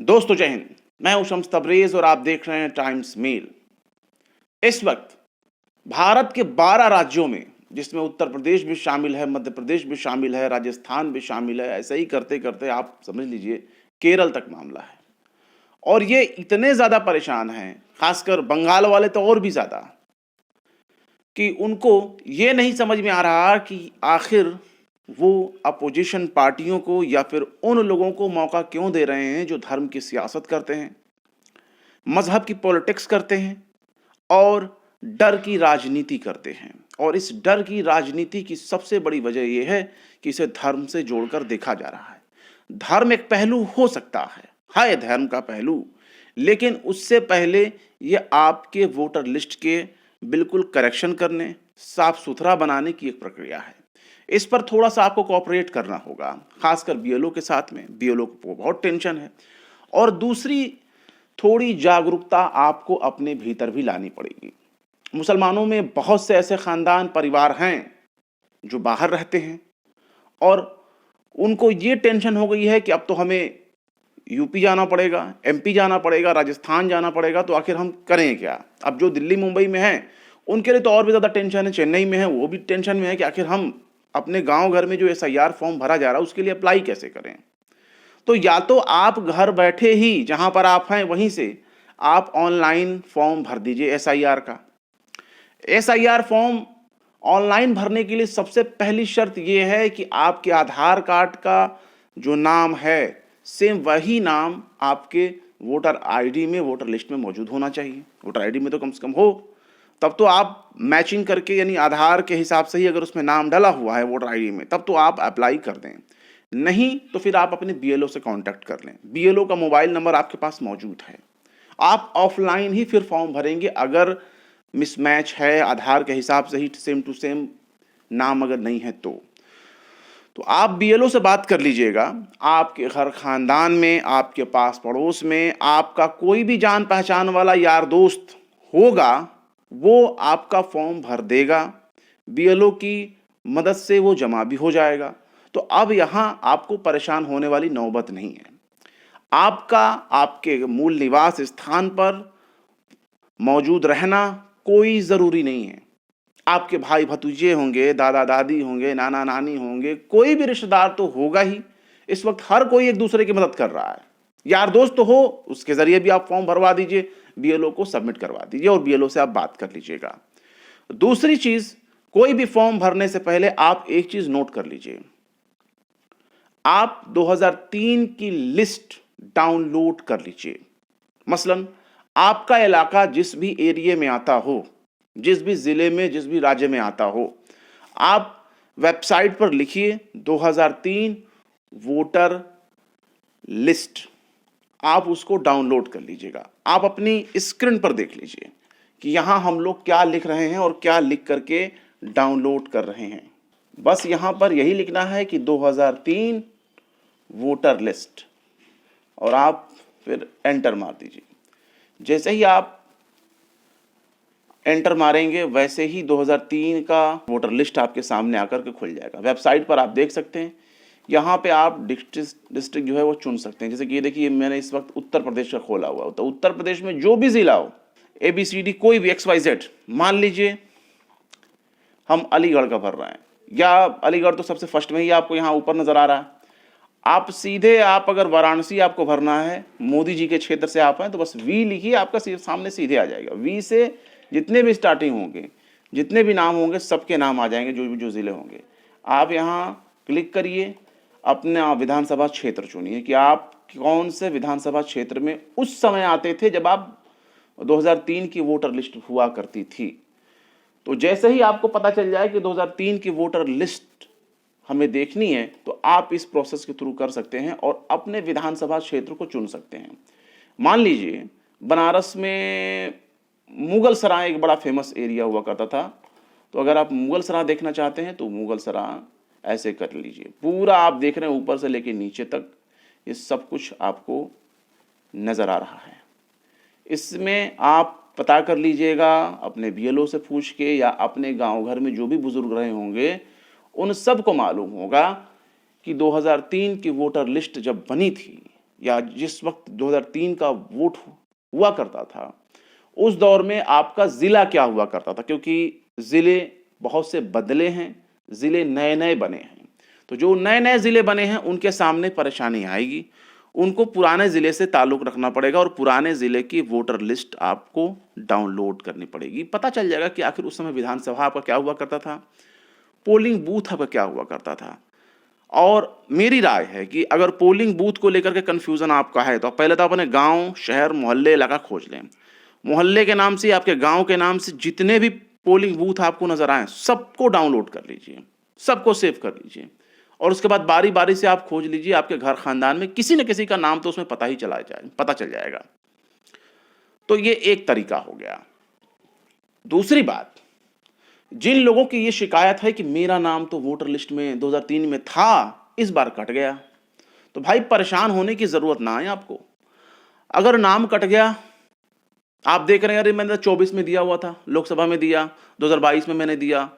दोस्तों जय हिंद। मैं हूं शम्स तबरेज और आप देख रहे हैं टाइम्स मेल। इस वक्त भारत के 12 राज्यों में, जिसमें उत्तर प्रदेश भी शामिल है, मध्य प्रदेश भी शामिल है, राजस्थान भी शामिल है, ऐसे ही करते करते आप समझ लीजिए केरल तक मामला है। और ये इतने ज्यादा परेशान हैं, खासकर बंगाल वाले तो और भी ज्यादा, कि उनको ये नहीं समझ में आ रहा कि आखिर वो अपोजिशन पार्टियों को या फिर उन लोगों को मौका क्यों दे रहे हैं जो धर्म की सियासत करते हैं, मजहब की पॉलिटिक्स करते हैं और डर की राजनीति करते हैं। और इस डर की राजनीति की सबसे बड़ी वजह यह है कि इसे धर्म से जोड़कर देखा जा रहा है। धर्म एक पहलू हो सकता है धर्म का पहलू, लेकिन उससे पहले ये आपके वोटर लिस्ट के बिल्कुल करेक्शन करने, साफ सुथरा बनाने की एक प्रक्रिया है। इस पर थोड़ा सा आपको कोऑपरेट करना होगा, खासकर बीएलओ के साथ में। बीएलओ को बहुत टेंशन है। और दूसरी, थोड़ी जागरूकता आपको अपने भीतर भी लानी पड़ेगी। मुसलमानों में बहुत से ऐसे खानदान, परिवार हैं जो बाहर रहते हैं और उनको ये टेंशन हो गई है कि अब तो हमें यूपी जाना पड़ेगा, एमपी जाना पड़ेगा, राजस्थान जाना पड़ेगा, तो आखिर हम करें क्या। अब जो दिल्ली मुंबई में हैं उनके लिए तो और भी ज़्यादा टेंशन है। चेन्नई में है वो भी टेंशन में है कि आखिर हम अपने गांव घर में जो एसआईआर फॉर्म भरा जा रहा है उसके लिए अप्लाई कैसे करें। तो या तो आप घर बैठे ही जहां पर आप हैं वहीं से आप ऑनलाइन फॉर्म भर दीजिए एसआईआर का। एसआईआर फॉर्म ऑनलाइन भरने के लिए सबसे पहली शर्त यह है कि आपके आधार कार्ड का जो नाम है सेम वही नाम आपके वोटर आईडी में, वोटर लिस्ट में मौजूद होना चाहिए। वोटर आईडी में तो कम से कम हो, तब तो आप मैचिंग करके, यानी आधार के हिसाब से ही अगर उसमें नाम डला हुआ है वोटर आईडी में, तब तो आप अप्लाई कर दें। नहीं तो फिर आप अपने बीएलओ से कांटेक्ट कर लें। बीएलओ का मोबाइल नंबर आपके पास मौजूद है। आप ऑफलाइन ही फिर फॉर्म भरेंगे अगर मिसमैच है, आधार के हिसाब से ही सेम टू सेम नाम अगर नहीं है तो आप बीएलओ से बात कर लीजिएगा। आपके घर खानदान में, आपके पास पड़ोस में आपका कोई भी जान पहचान वाला यार दोस्त होगा, वो आपका फॉर्म भर देगा। बीएलओ की मदद से वो जमा भी हो जाएगा। तो अब यहां आपको परेशान होने वाली नौबत नहीं है। आपका आपके मूल निवास स्थान पर मौजूद रहना कोई जरूरी नहीं है। आपके भाई भतीजे होंगे, दादा दादी होंगे, नाना नानी होंगे, कोई भी रिश्तेदार तो होगा ही। इस वक्त हर कोई एक दूसरे की मदद कर रहा है। यार दोस्त तो हो, उसके जरिए भी आप फॉर्म भरवा दीजिए, बीएलओ को सबमिट करवा दीजिए और बीएलओ से आप बात कर लीजिएगा। दूसरी चीज, कोई भी फॉर्म भरने से पहले आप एक चीज नोट कर लीजिए। आप 2003 की लिस्ट डाउनलोड कर लीजिए। मसलन आपका इलाका जिस भी एरिया में आता हो, जिस भी जिले में, जिस भी राज्य में आता हो, आप वेबसाइट पर लिखिए 2003 वोटर लिस्ट। आप उसको डाउनलोड कर लीजिएगा। आप अपनी स्क्रीन पर देख लीजिए कि यहां हम लोग क्या लिख रहे हैं और क्या लिख करके डाउनलोड कर रहे हैं। बस यहां पर यही लिखना है कि 2003 वोटर लिस्ट और आप फिर एंटर मार दीजिए। जैसे ही आप एंटर मारेंगे वैसे ही 2003 का वोटर लिस्ट आपके सामने आकर के खुल जाएगा। वेबसाइट पर आप देख सकते हैं, यहाँ पे आप डिस्ट्रिक्ट जो है वो चुन सकते हैं। जैसे कि ये देखिए, मैंने इस वक्त उत्तर प्रदेश का खोला हुआ है। तो उत्तर प्रदेश में जो भी जिला हो, ABCD कोई भी XYZ, मान लीजिए हम अलीगढ़ का भर रहे हैं, या अलीगढ़ तो सबसे फर्स्ट में ही आपको यहाँ ऊपर नजर आ रहा है। आप सीधे, आप अगर वाराणसी आपको भरना है, मोदी जी के क्षेत्र से आप हैं, तो बस V लिखिए, आपका सामने सीधे आ जाएगा। V से जितने भी स्टार्टिंग होंगे, जितने भी नाम होंगे, सबके नाम आ जाएंगे, जो जिले होंगे। आप यहाँ क्लिक करिए, अपना विधानसभा क्षेत्र चुनिए कि आप कौन से विधानसभा क्षेत्र में उस समय आते थे जब आप 2003 की वोटर लिस्ट हुआ करती थी। तो जैसे ही आपको पता चल जाए कि 2003 की वोटर लिस्ट हमें देखनी है, तो आप इस प्रोसेस के थ्रू कर सकते हैं और अपने विधानसभा क्षेत्र को चुन सकते हैं। मान लीजिए बनारस में मुगल सराय एक बड़ा फेमस एरिया हुआ करता था, तो अगर आप मुगल सराय देखना चाहते हैं तो मुगल सराय ऐसे कर लीजिए। पूरा आप देख रहे हैं ऊपर से लेके नीचे तक ये सब कुछ आपको नजर आ रहा है। इसमें आप पता कर लीजिएगा अपने बीएलओ से पूछ के, या अपने गांव घर में जो भी बुजुर्ग रहे होंगे उन सब को मालूम होगा कि 2003 की वोटर लिस्ट जब बनी थी या जिस वक्त 2003 का वोट हुआ करता था, उस दौर में आपका ज़िला क्या हुआ करता था, क्योंकि ज़िले बहुत से बदले हैं, ज़िले नए-नए बने हैं। तो जो नए-नए ज़िले बने हैं, उनके सामने परेशानी आएगी। उनको पुराने ज़िले से ताल्लुक़ रखना पड़ेगा और पुराने ज़िले की वोटर लिस्ट आपको डाउनलोड करनी पड़ेगी। पता चल जाएगा कि आखिर उस समय विधानसभा आपका क्या हुआ करता था, पोलिंग बूथ आपका क्या हुआ करता था। और मेरी राय है कि अगर पोलिंग बूथ को लेकर के कन्फ्यूज़न आपका है, तो पहले तो अपने गाँव, शहर, मोहल्ले, इलाका खोज लें। मोहल्ले के नाम से, आपके गाँव के नाम से जितने भी पोलिंग बूथ आपको नज़र आएँ, सबको डाउनलोड कर लीजिए, सबको सेव कर लीजिए और उसके बाद बारी-बारी से आप खोज लीजिए। आपके घर खानदान में किसी न किसी का नाम तो उसमें पता चल जाएगा। तो ये एक तरीका हो गया। दूसरी बात, जिन लोगों की ये शिकायत है कि मेरा नाम तो वोटर लिस्ट में 2003 में था, इस बार कट गया, तो भाई परेशान होने की ज़रूरत ना है आपको। अगर नाम कट गया, आप देख रहे हैं अरे मैंने 24 में दिया हुआ था, लोकसभा में दिया, 2022 में मैंने दिया,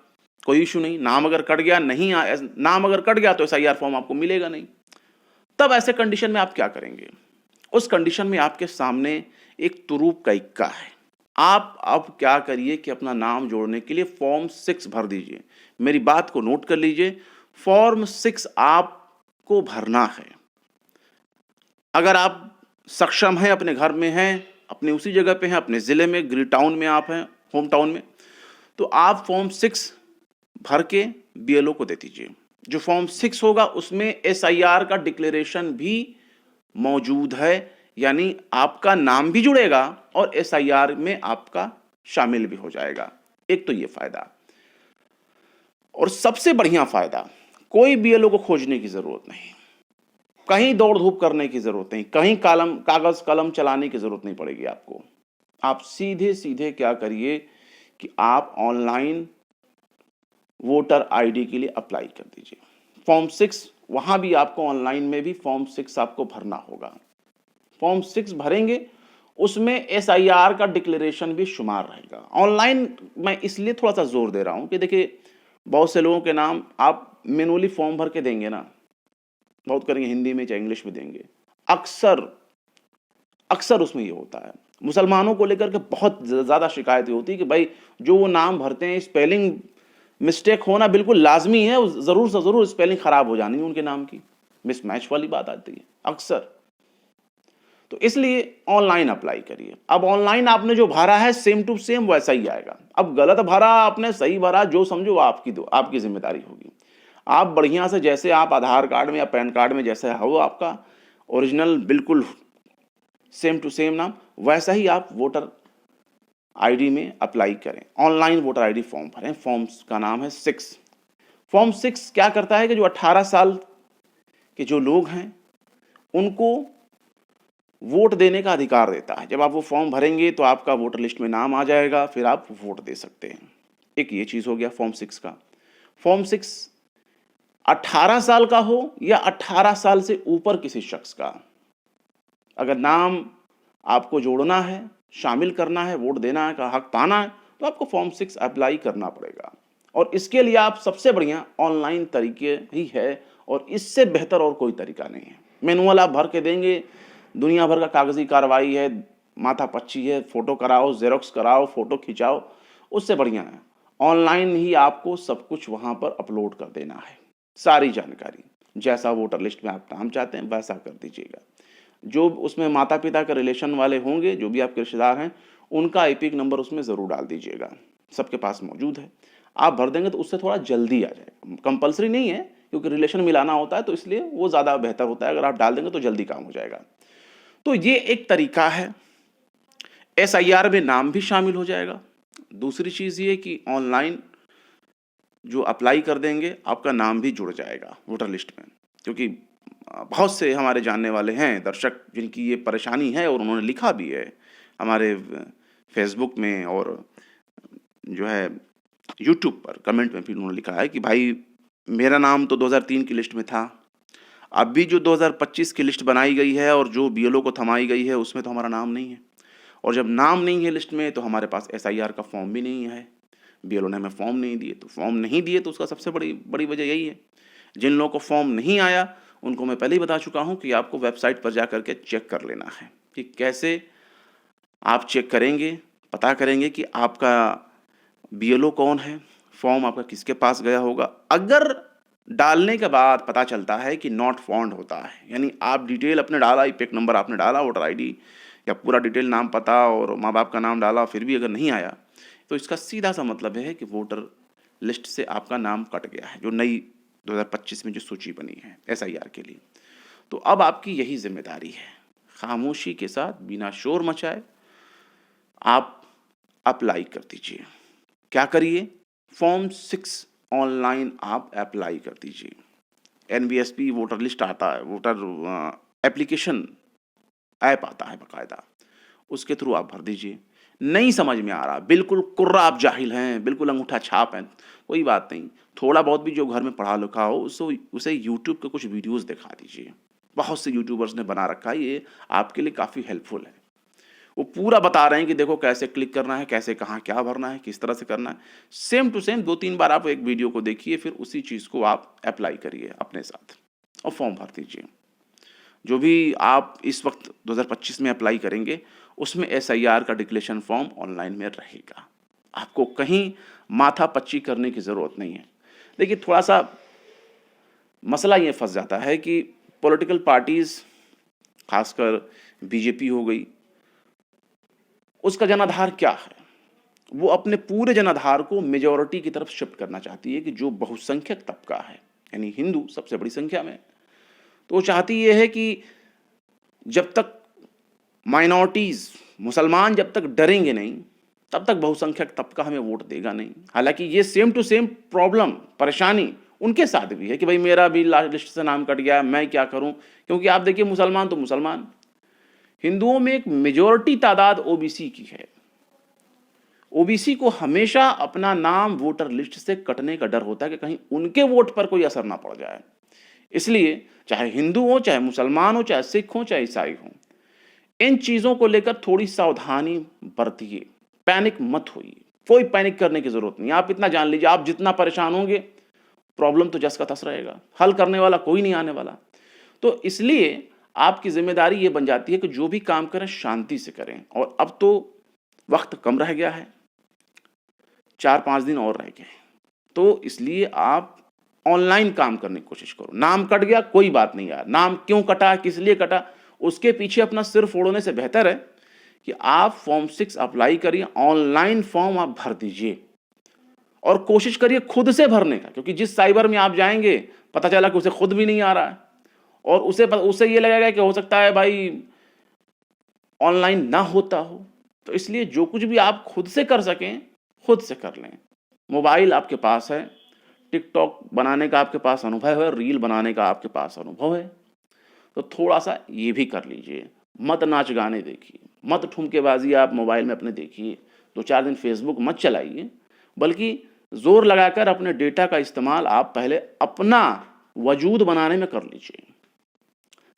कोई इशू नहीं। नाम अगर कट गया नाम अगर कट गया तो एसआईआर फॉर्म आपको मिलेगा नहीं। तब ऐसे कंडीशन में आप क्या करेंगे? उस कंडीशन में आपके सामने एक तुरूप का इक्का है। आप अब क्या करिए कि अपना नाम जोड़ने के लिए फॉर्म 6 भर दीजिए। मेरी बात को नोट कर लीजिए, फॉर्म 6 आपको भरना है। अगर आप सक्षम हैं, अपने घर में हैं, अपने उसी जगह पे हैं, अपने ज़िले में, ग्री टाउन में आप हैं, होम टाउन में, तो आप फॉर्म 6 भर के बीएलओ को दे दीजिए। जो फॉर्म 6 होगा उसमें एसआईआर का डिक्लेरेशन भी मौजूद है, यानी आपका नाम भी जुड़ेगा और एसआईआर में आपका शामिल भी हो जाएगा। एक तो ये फायदा, और सबसे बढ़िया फायदा, कोई बीएलओ को खोजने की जरूरत नहीं, कहीं दौड़ धूप करने की जरूरत नहीं, कहीं कागज कलम चलाने की जरूरत नहीं पड़ेगी आपको। आप सीधे सीधे क्या करिए कि आप ऑनलाइन वोटर आईडी के लिए अप्लाई कर दीजिए। फॉर्म 6 वहां भी आपको ऑनलाइन में भी फॉर्म 6 आपको भरना होगा। फॉर्म 6 भरेंगे, उसमें एसआईआर का डिक्लेरेशन भी शुमार रहेगा। ऑनलाइन मैं इसलिए थोड़ा सा जोर दे रहा हूं कि देखिए, बहुत से लोगों के नाम आप मैनुअली फॉर्म भर के देंगे ना, बहुत करेंगे, हिंदी में चाहे इंग्लिश में देंगे, अक्सर उसमें ये होता है। मुसलमानों को लेकर के बहुत ज़्यादा शिकायतें होती है कि भाई जो वो नाम भरते हैं, स्पेलिंग मिस्टेक होना बिल्कुल लाजमी है, ज़रूर से ज़रूर स्पेलिंग खराब हो जानी है उनके नाम की, मिसमैच वाली बात आती है अक्सर। तो इसलिए ऑनलाइन अप्लाई करिए। अब ऑनलाइन आपने जो भरा है सेम टू सेम वैसा ही आएगा। अब गलत भरा आपने, सही भरा, जो समझो आपकी जिम्मेदारी होगी। आप बढ़िया से, जैसे आप आधार कार्ड में या पैन कार्ड में जैसे हो आपका ओरिजिनल बिल्कुल सेम टू सेम नाम, वैसा ही आप वोटर आईडी में अप्लाई करें। ऑनलाइन वोटर आईडी फॉर्म भरें। फॉर्म का नाम है 6। फॉर्म 6 क्या करता है कि जो 18 साल के जो लोग हैं उनको वोट देने का अधिकार देता है। जब आप वो फॉर्म भरेंगे तो आपका वोटर लिस्ट में नाम आ जाएगा, फिर आप वोट दे सकते हैं। एक ये चीज़ हो गया फॉर्म 6 का। फॉर्म 6 18 साल का हो या 18 साल से ऊपर किसी शख्स का, अगर नाम आपको जोड़ना है, शामिल करना है, वोट देना है, का हक पाना है, तो आपको फॉर्म 6 अप्लाई करना पड़ेगा। और इसके लिए आप सबसे बढ़िया ऑनलाइन तरीके ही है, और इससे बेहतर और कोई तरीका नहीं है। मैनुअल आप भर के देंगे, दुनिया भर का कागजी कार्रवाई है, माथापच्ची है, फोटो कराओ, जेरोक्स कराओ, फोटो खिंचाओ, उससे बढ़िया है ऑनलाइन ही आपको सब कुछ वहां पर अपलोड कर देना है। सारी जानकारी, जैसा वोटर लिस्ट में आप नाम चाहते हैं वैसा कर दीजिएगा। जो उसमें माता पिता के रिलेशन वाले होंगे, जो भी आपके रिश्तेदार हैं, उनका एपिक नंबर उसमें ज़रूर डाल दीजिएगा। सबके पास मौजूद है, आप भर देंगे तो उससे थोड़ा जल्दी आ जाएगा। कंपलसरी नहीं है, क्योंकि रिलेशन मिलाना होता है, तो इसलिए वो ज़्यादा बेहतर होता है। अगर आप डाल देंगे तो जल्दी काम हो जाएगा। तो ये एक तरीका है। एसआईआर में नाम भी शामिल हो जाएगा। दूसरी चीज़ ये कि ऑनलाइन जो अप्लाई कर देंगे, आपका नाम भी जुड़ जाएगा वोटर लिस्ट में, क्योंकि बहुत से हमारे जानने वाले हैं दर्शक जिनकी ये परेशानी है, और उन्होंने लिखा भी है हमारे फेसबुक में, और जो है यूट्यूब पर कमेंट में भी उन्होंने लिखा है कि भाई मेरा नाम तो 2003 की लिस्ट में था, अब भी जो 2025 की लिस्ट बनाई गई है और जो बीएलओ को थमाई गई है उसमें तो हमारा नाम नहीं है, और जब नाम नहीं है लिस्ट में तो हमारे पास एसआईआर का फॉर्म भी नहीं है। बीएलओ ने हमें फॉर्म नहीं दिए, तो फॉर्म नहीं दिए तो उसका सबसे बड़ी वजह यही है। जिन लोगों को फॉर्म नहीं आया उनको मैं पहले ही बता चुका हूं कि आपको वेबसाइट पर जा करके चेक कर लेना है कि कैसे आप चेक करेंगे, पता करेंगे कि आपका बीएलओ कौन है, फॉर्म आपका किसके पास गया होगा। अगर डालने के बाद पता चलता है कि नॉट फाउंड होता है, यानी आप डिटेल अपने डाला, ईपिक नंबर आपने डाला, वोटर आईडी या पूरा डिटेल नाम पता और माँ बाप का नाम डाला, फिर भी अगर नहीं आया, तो इसका सीधा सा मतलब है कि वोटर लिस्ट से आपका नाम कट गया है, जो नई 2025 में जो सूची बनी है एसआईआर के लिए। तो अब आपकी यही जिम्मेदारी है, खामोशी के साथ बिना शोर मचाए आप अप्लाई कर दीजिए। क्या करिए, फॉर्म 6 ऑनलाइन आप अप्लाई कर दीजिए। एनवीएसपी वोटर लिस्ट आता है, वोटर एप्लीकेशन ऐप आता है बाकायदा, उसके थ्रू आप भर दीजिए। नहीं समझ में आ रहा, बिल्कुल कुर्रा आप जाहिल हैं, बिल्कुल अंगूठा छाप हैं, कोई बात नहीं, थोड़ा बहुत भी जो घर में पढ़ा लिखा हो उसे यूट्यूब के कुछ वीडियोस दिखा दीजिए। बहुत से यूट्यूबर्स ने बना रखा है, ये आपके लिए काफ़ी हेल्पफुल है। वो पूरा बता रहे हैं कि देखो कैसे क्लिक करना है, कैसे कहाँ क्या भरना है, किस तरह से करना है। सेम टू सेम 2-3 बार आप एक वीडियो को देखिए, फिर उसी चीज़ को आप अप्लाई करिए अपने साथ और फॉर्म भर दीजिए। जो भी आप इस वक्त 2025 में अप्लाई करेंगे उसमें एसआईआर का डिक्लेरेशन फॉर्म ऑनलाइन में रहेगा। आपको कहीं माथा पच्ची करने की ज़रूरत नहीं है। देखिए, थोड़ा सा मसला ये फंस जाता है कि पॉलिटिकल पार्टीज़, खासकर बीजेपी हो गई, उसका जनाधार क्या है? वो अपने पूरे जनाधार को मेजॉरिटी की तरफ शिफ्ट करना चाहती है कि जो बहुसंख्यक तबका है, यानी हिंदू सबसे बड़ी संख्या में, तो वो चाहती ये है कि जब तक माइनॉरिटीज़, मुसलमान जब तक डरेंगे नहीं, तब तक बहुसंख्यक तबका हमें वोट देगा नहीं। हालांकि ये सेम टू सेम प्रॉब्लम, परेशानी उनके साथ भी है कि भाई मेरा भी लिस्ट से नाम कट गया, मैं क्या करूं? क्योंकि आप देखिए, मुसलमान तो मुसलमान, हिंदुओं में एक मेजॉरिटी तादाद ओबीसी की है। ओबीसी को हमेशा अपना नाम वोटर लिस्ट से कटने का डर होता है कि कहीं उनके वोट पर कोई असर ना पड़ जाए। इसलिए चाहे हिंदू हो, चाहे मुसलमान हो, चाहे सिख हो, चाहे ईसाई हो, इन चीज़ों को लेकर थोड़ी सावधानी बरतिए, पैनिक मत होइए। कोई पैनिक करने की जरूरत नहीं। आप इतना जान लीजिए, आप जितना परेशान होंगे, प्रॉब्लम तो जस का तस रहेगा, हल करने वाला कोई नहीं आने वाला। तो इसलिए आपकी जिम्मेदारी ये बन जाती है कि जो भी काम करें शांति से करें। और अब तो वक्त कम रह गया है, 4-5 दिन और रह गए, तो इसलिए आप ऑनलाइन काम करने की कोशिश करो। नाम कट गया, कोई बात नहीं यार, नाम क्यों कटा, किस लिए कटा, उसके पीछे अपना सिर फोड़ने से बेहतर है कि आप फॉर्म 6 अप्लाई करिए, ऑनलाइन फॉर्म आप भर दीजिए और कोशिश करिए खुद से भरने का, क्योंकि जिस साइबर में आप जाएंगे पता चला कि उसे खुद भी नहीं आ रहा है और उसे ये लगेगा कि हो सकता है भाई ऑनलाइन ना होता हो। तो इसलिए जो कुछ भी आप खुद से कर सकें, खुद से कर लें। मोबाइल आपके पास है, टिकटॉक बनाने का आपके पास अनुभव है, रील बनाने का आपके पास अनुभव है, तो थोड़ा सा ये भी कर लीजिए। मत नाच गाने देखिए, मत ठुमकेबाजी आप मोबाइल में अपने देखिए, 2-4 दिन फेसबुक मत चलाइए, बल्कि जोर लगाकर अपने डेटा का इस्तेमाल आप पहले अपना वजूद बनाने में कर लीजिए,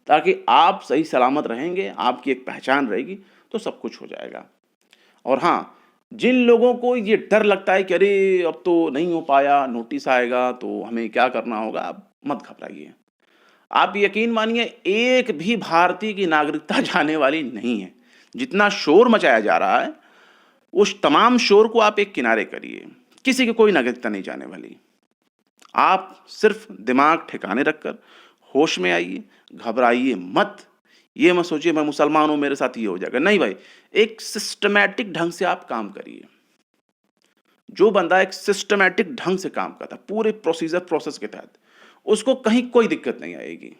ताकि आप सही सलामत रहेंगे, आपकी एक पहचान रहेगी, तो सब कुछ हो जाएगा। और हाँ, जिन लोगों को ये डर लगता है कि अरे अब तो नहीं हो पाया, नोटिस आएगा तो हमें क्या करना होगा, आप मत घबराइए। आप यकीन मानिए, एक भी भारतीय की नागरिकता जाने वाली नहीं है। जितना शोर मचाया जा रहा है, उस तमाम शोर को आप एक किनारे करिए। किसी की कोई नागरिकता नहीं जाने वाली। आप सिर्फ दिमाग ठिकाने रखकर होश में आइए, घबराइए मत। ये मत सोचिए मैं मुसलमान हूं, मेरे साथ ये हो जाएगा। नहीं भाई, एक सिस्टमैटिक ढंग से आप काम करिए। जो बंदा एक सिस्टमैटिक ढंग से काम करता है, पूरे प्रोसेस के तहत, उसको कहीं कोई दिक्कत नहीं आएगी।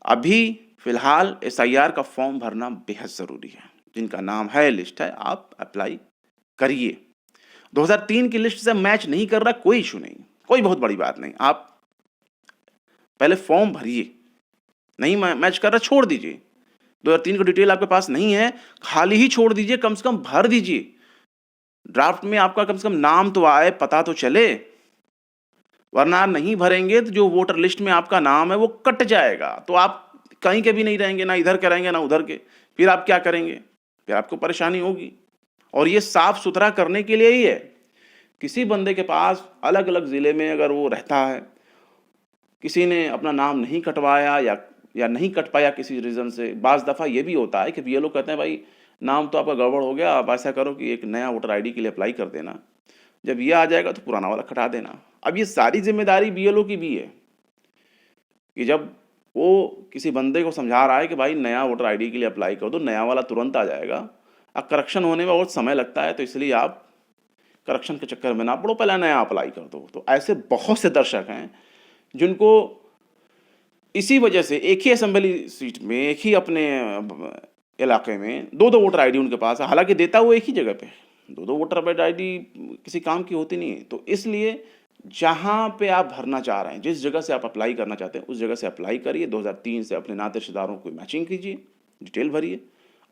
अभी फिलहाल एसआईआर का फॉर्म भरना बेहद जरूरी है। जिनका नाम है, लिस्ट है, आप अप्लाई करिए। 2003 की लिस्ट से मैच नहीं कर रहा, कोई इशू नहीं, कोई बहुत बड़ी बात नहीं। आप पहले फॉर्म भरिए, नहीं मैच कर रहा छोड़ दीजिए। 2003 की डिटेल आपके पास नहीं है, खाली ही छोड़ दीजिए, कम से कम भर दीजिए। ड्राफ्ट में आपका कम से कम नाम तो आए, पता तो चले, वरना नहीं भरेंगे तो जो वोटर लिस्ट में आपका नाम है वो कट जाएगा, तो आप कहीं के भी नहीं रहेंगे, ना इधर के रहेंगे ना उधर के। फिर आप क्या करेंगे, फिर आपको परेशानी होगी। और ये साफ सुथरा करने के लिए ही है। किसी बंदे के पास अलग अलग जिले में अगर वो रहता है किसी ने अपना नाम नहीं कटवाया या नहीं कट पाया किसी रीज़न से। बाज़ दफ़ा ये भी होता है कि बीएलओ कहते हैं भाई नाम तो आपका गड़बड़ हो गया, आप ऐसा करो कि एक नया वोटर आईडी के लिए अप्लाई कर देना, जब ये आ जाएगा तो पुराना वाला कटा देना। अब ये सारी जिम्मेदारी बीएलओ की भी है कि जब वो किसी बंदे को समझा रहा है कि भाई नया वोटर आईडी के लिए अप्लाई कर दो, नया वाला तुरंत आ जाएगा। अब करेक्शन होने में बहुत समय लगता है, तो इसलिए आप करेक्शन के चक्कर में ना पड़ो, पहले नया अप्लाई कर दो। तो ऐसे बहुत से दर्शक हैं जिनको इसी वजह से एक ही असेंबली सीट में, एक ही अपने इलाके में दो वोटर आईडी उनके पास है, हालांकि देता वो एक ही जगह पे, दो वोटर आईडी किसी काम की होती नहीं है। तो इसलिए जहाँ पे आप भरना चाह रहे हैं, जिस जगह से आप अप्लाई करना चाहते हैं, उस जगह से अप्लाई करिए। 2003 से अपने नाते रिश्तेदारों को मैचिंग कीजिए, डिटेल भरिए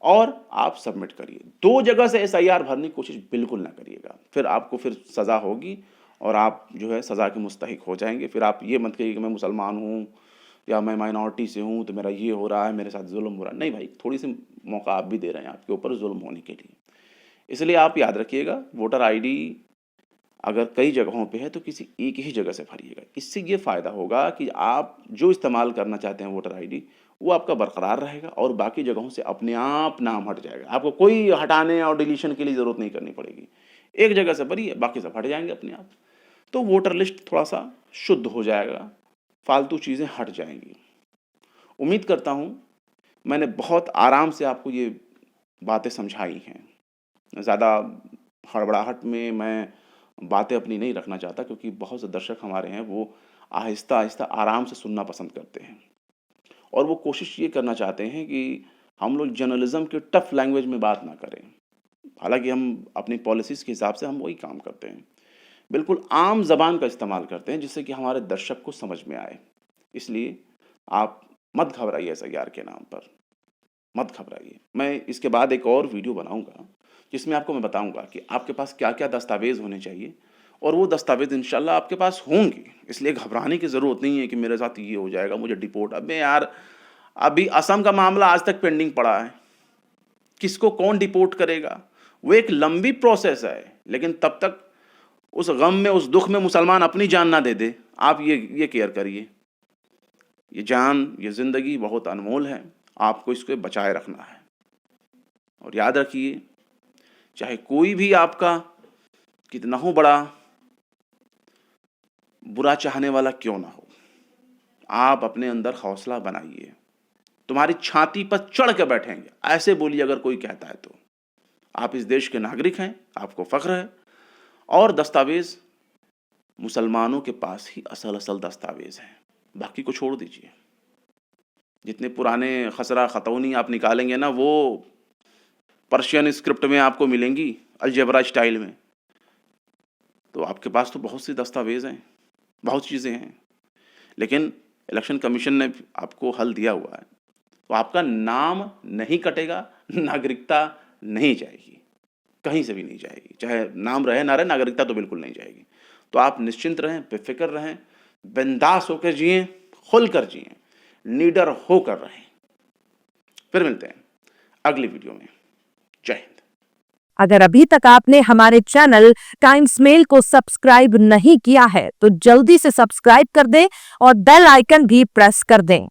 और आप सबमिट करिए। दो जगह से एसआईआर भरने की कोशिश बिल्कुल ना करिएगा, फिर आपको सज़ा होगी और आप जो है सज़ा के मुस्तहिक हो जाएंगे। फिर आप ये मत कहिए कि मैं मुसलमान हूँ या मैं माइनॉरिटी से हूँ तो मेरा ये हो रहा है, मेरे साथ जुल्म हो रहा है। नहीं भाई, थोड़ी सी मौका आप भी दे रहे हैं आपके ऊपर जुल्म होने के लिए। इसलिए आप याद रखिएगा, वोटर आईडी अगर कई जगहों पे है तो किसी एक ही जगह से भरिएगा। इससे ये फ़ायदा होगा कि आप जो इस्तेमाल करना चाहते हैं वोटर आईडी, वो आपका बरकरार रहेगा और बाकी जगहों से अपने आप नाम हट जाएगा। आपको कोई हटाने और डिलीशन के लिए ज़रूरत नहीं करनी पड़ेगी। एक जगह से भरिए, बाकी सब हट जाएंगे अपने आप। तो वोटर लिस्ट थोड़ा सा शुद्ध हो जाएगा, फालतू चीज़ें हट जाएंगी। उम्मीद करता हूँ मैंने बहुत आराम से आपको ये बातें समझाई हैं। ज़्यादा हड़बड़ाहट में मैं बातें अपनी नहीं रखना चाहता, क्योंकि बहुत से दर्शक हमारे हैं वो आहिस्ता आहिस्ता आराम से सुनना पसंद करते हैं और वो कोशिश ये करना चाहते हैं कि हम लोग जर्नलिज्म के टफ लैंग्वेज में बात ना करें। हालांकि हम अपनी पॉलिसीज़ के हिसाब से हम वही काम करते हैं, बिल्कुल आम ज़बान का इस्तेमाल करते हैं जिससे कि हमारे दर्शक को समझ में आए। इसलिए आप मत घबराइए एसआईआर के नाम पर, मत घबराइए। मैं इसके बाद एक और वीडियो बनाऊंगा जिसमें आपको मैं बताऊंगा कि आपके पास क्या क्या दस्तावेज़ होने चाहिए और वो दस्तावेज़ इंशाल्लाह आपके पास होंगे। इसलिए घबराने की ज़रूरत नहीं है कि मेरे साथ ये हो जाएगा, मुझे डिपोर्ट। अब यार, अभी असम का मामला आज तक पेंडिंग पड़ा है, किसको कौन डिपोर्ट करेगा, वो एक लंबी प्रोसेस है। लेकिन तब तक उस गम में, उस दुख में मुसलमान अपनी जान ना दे दे। आप ये केयर करिए। ये जान, ये ज़िंदगी बहुत अनमोल है, आपको इसको बचाए रखना है। और याद रखिए, चाहे कोई भी आपका कितना हो बड़ा बुरा चाहने वाला क्यों ना हो, आप अपने अंदर हौसला बनाइए। तुम्हारी छाती पर चढ़ के बैठेंगे, ऐसे बोलिए अगर कोई कहता है तो। आप इस देश के नागरिक हैं, आपको फख्र है। और दस्तावेज मुसलमानों के पास ही असल दस्तावेज हैं, बाकी को छोड़ दीजिए। जितने पुराने खसरा खतौनी आप निकालेंगे ना, वो पर्शियन स्क्रिप्ट में आपको मिलेंगी, अलजेब्रा स्टाइल में। तो आपके पास तो बहुत सी दस्तावेज हैं, बहुत चीज़ें हैं, लेकिन इलेक्शन कमीशन ने आपको हल दिया हुआ है। तो आपका नाम नहीं कटेगा, नागरिकता नहीं जाएगी, कहीं से भी नहीं जाएगी। चाहे नाम रहे ना रहे, नागरिकता तो बिल्कुल नहीं जाएगी। तो आप निश्चिंत रहें, बेफिक्र रहें, बिंदास होकर जिएं, खुलकर जिएं, निडर होकर रहें। फिर मिलते हैं अगली वीडियो में। जय हिंद। अगर अभी तक आपने हमारे चैनल टाइम्स मेल को सब्सक्राइब नहीं किया है तो जल्दी से सब्सक्राइब कर दें और बेल आइकन भी प्रेस कर दें।